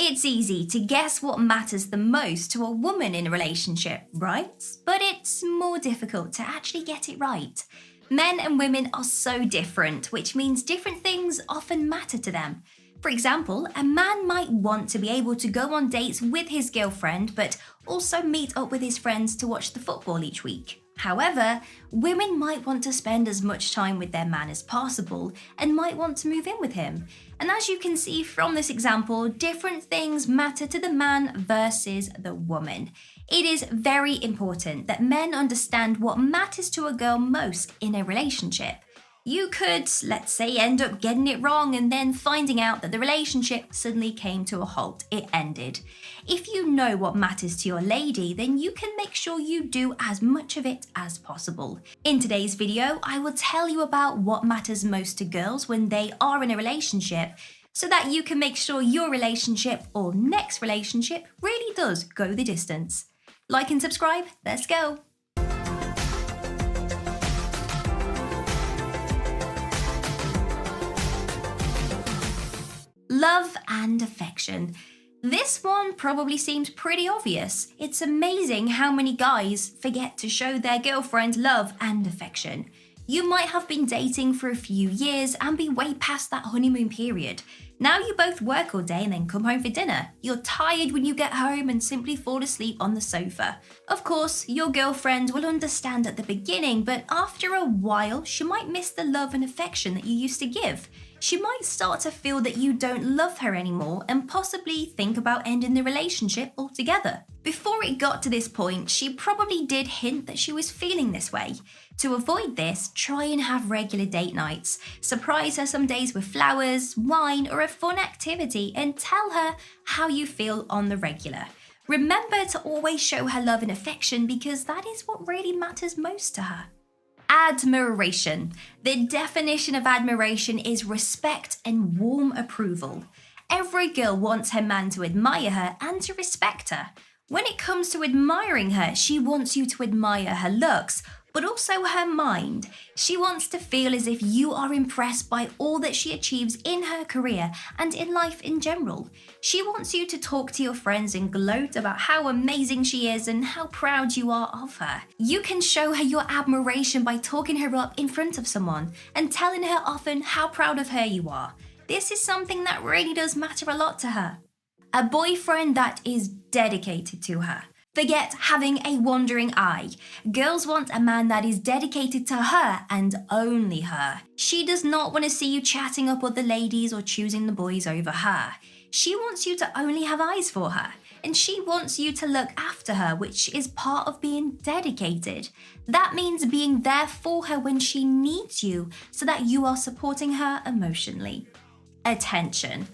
It's easy to guess what matters the most to a woman in a relationship, right? But it's more difficult to actually get it right. Men and women are so different, which means different things often matter to them. For example, a man might want to be able to go on dates with his girlfriend, but also meet up with his friends to watch the football each week. However, women might want to spend as much time with their man as possible and might want to move in with him. And as you can see from this example, different things matter to the man versus the woman. It is very important that men understand what matters to a girl most in a relationship. You could, let's say, end up getting it wrong and then finding out that the relationship suddenly came to a halt. It ended. If you know what matters to your lady, then you can make sure you do as much of it as possible. In today's video, I will tell you about what matters most to girls when they are in a relationship, so that you can make sure your relationship or next relationship really does go the distance. Like and subscribe, let's go! Love and affection. This one probably seems pretty obvious. It's amazing how many guys forget to show their girlfriend love and affection. You might have been dating for a few years and be way past that honeymoon period. Now you both work all day and then come home for dinner. You're tired when you get home and simply fall asleep on the sofa. Of course, your girlfriend will understand at the beginning, but after a while, she might miss the love and affection that you used to give. She might start to feel that you don't love her anymore and possibly think about ending the relationship altogether. Before it got to this point, she probably did hint that she was feeling this way. To avoid this, try and have regular date nights. Surprise her some days with flowers, wine, or a fun activity and tell her how you feel on the regular. Remember to always show her love and affection because that is what really matters most to her. Admiration. The definition of admiration is respect and warm approval. Every girl wants her man to admire her and to respect her. When it comes to admiring her, she wants you to admire her looks, but also her mind. She wants to feel as if you are impressed by all that she achieves in her career and in life in general. She wants you to talk to your friends and gloat about how amazing she is and how proud you are of her. You can show her your admiration by talking her up in front of someone and telling her often how proud of her you are. This is something that really does matter a lot to her. A boyfriend that is dedicated to her. Forget having a wandering eye. Girls want a man that is dedicated to her and only her. She does not want to see you chatting up other ladies or choosing the boys over her. She wants you to only have eyes for her, and she wants you to look after her, which is part of being dedicated. That means being there for her when she needs you, so that you are supporting her emotionally. Attention.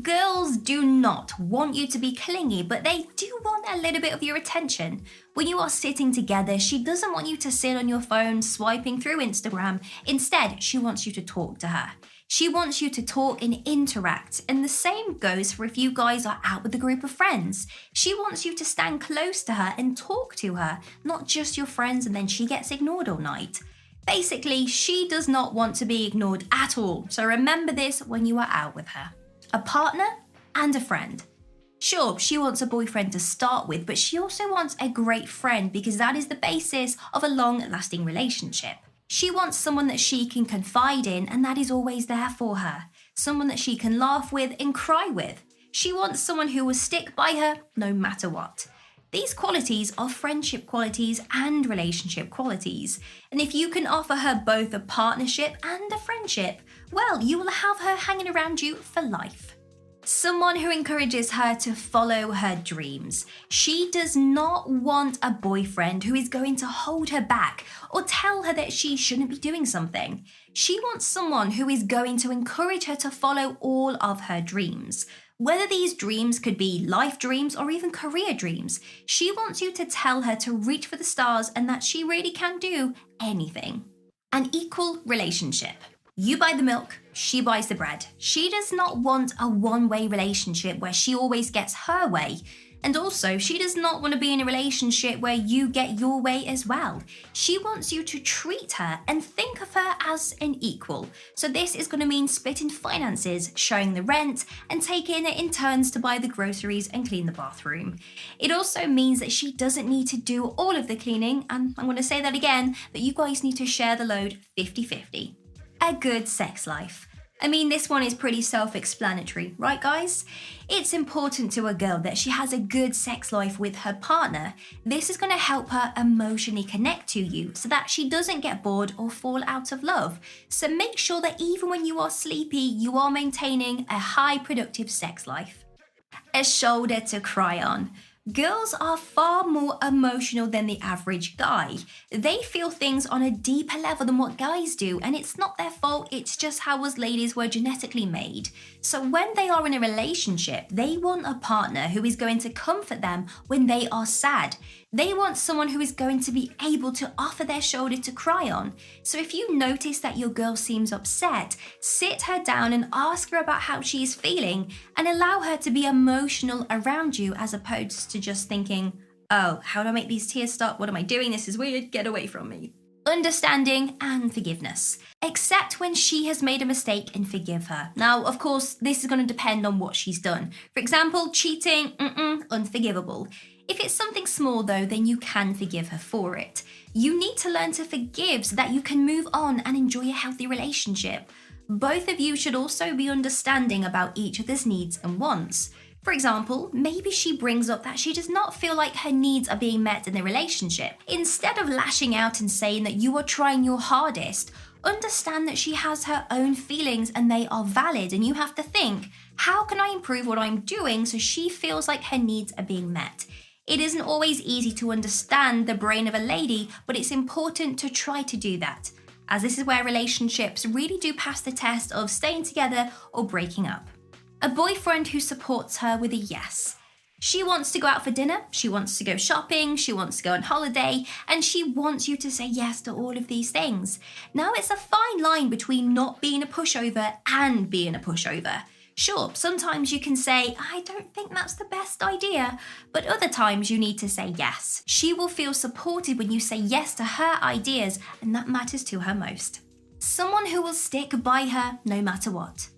Girls do not want you to be clingy, but they do want a little bit of your attention. When you are sitting together, she doesn't want you to sit on your phone swiping through Instagram. Instead, she wants you to talk to her. She wants you to talk and interact, and the same goes for if you guys are out with a group of friends. She wants you to stand close to her and talk to her, not just your friends and then she gets ignored all night. Basically, she does not want to be ignored at all, so remember this when you are out with her. A partner and a friend. Sure, she wants a boyfriend to start with, but she also wants a great friend because that is the basis of a long-lasting relationship. She wants someone that she can confide in and that is always there for her. Someone that she can laugh with and cry with. She wants someone who will stick by her no matter what. These qualities are friendship qualities and relationship qualities. And if you can offer her both a partnership and a friendship, well, you will have her hanging around you for life. Someone who encourages her to follow her dreams. She does not want a boyfriend who is going to hold her back or tell her that she shouldn't be doing something. She wants someone who is going to encourage her to follow all of her dreams. Whether these dreams could be life dreams or even career dreams, she wants you to tell her to reach for the stars and that she really can do anything. An equal relationship. You buy the milk, she buys the bread. She does not want a one-way relationship where she always gets her way. And also, she does not want to be in a relationship where you get your way as well. She wants you to treat her and think of her as an equal. So this is going to mean splitting finances, sharing the rent, and taking it in turns to buy the groceries and clean the bathroom. It also means that she doesn't need to do all of the cleaning, and I'm going to say that again, that you guys need to share the load 50-50. A good sex life. I mean, this one is pretty self-explanatory, right guys? It's important to a girl that she has a good sex life with her partner. This is going to help her emotionally connect to you so that she doesn't get bored or fall out of love. So make sure that even when you are sleepy, you are maintaining a high productive sex life. A shoulder to cry on. Girls are far more emotional than the average guy. They feel things on a deeper level than what guys do, and it's not their fault, it's just how us ladies were genetically made. So when they are in a relationship, they want a partner who is going to comfort them when they are sad. They want someone who is going to be able to offer their shoulder to cry on. So if you notice that your girl seems upset, sit her down and ask her about how she is feeling and allow her to be emotional around you as opposed to just thinking, oh, how do I make these tears stop? What am I doing? This is weird. Get away from me. Understanding and forgiveness. Accept when she has made a mistake and forgive her. Now, of course, this is going to depend on what she's done. For example, cheating, unforgivable. If it's something small though, then you can forgive her for it. You need to learn to forgive so that you can move on and enjoy a healthy relationship. Both of you should also be understanding about each other's needs and wants. For example, maybe she brings up that she does not feel like her needs are being met in the relationship. Instead of lashing out and saying that you are trying your hardest, understand that she has her own feelings and they are valid, and you have to think, how can I improve what I'm doing so she feels like her needs are being met? It isn't always easy to understand the brain of a lady, but it's important to try to do that, as this is where relationships really do pass the test of staying together or breaking up. A boyfriend who supports her with a yes. She wants to go out for dinner, she wants to go shopping, she wants to go on holiday, and she wants you to say yes to all of these things. Now, it's a fine line between not being a pushover and being a pushover. Sure, sometimes you can say, I don't think that's the best idea, but other times you need to say yes. She will feel supported when you say yes to her ideas, and that matters to her most. Someone who will stick by her no matter what.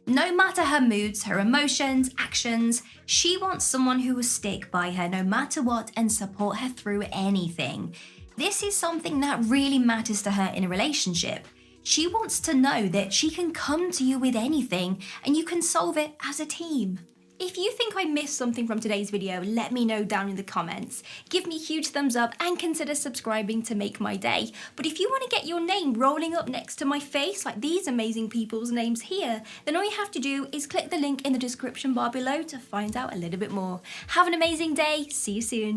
No matter her moods, her emotions, actions, she wants someone who will stick by her no matter what and support her through anything. This is something that really matters to her in a relationship. She wants to know that she can come to you with anything and you can solve it as a team. If you think I missed something from today's video, let me know down in the comments. Give me a huge thumbs up and consider subscribing to make my day. But if you want to get your name rolling up next to my face, like these amazing people's names here, then all you have to do is click the link in the description bar below to find out a little bit more. Have an amazing day. See you soon.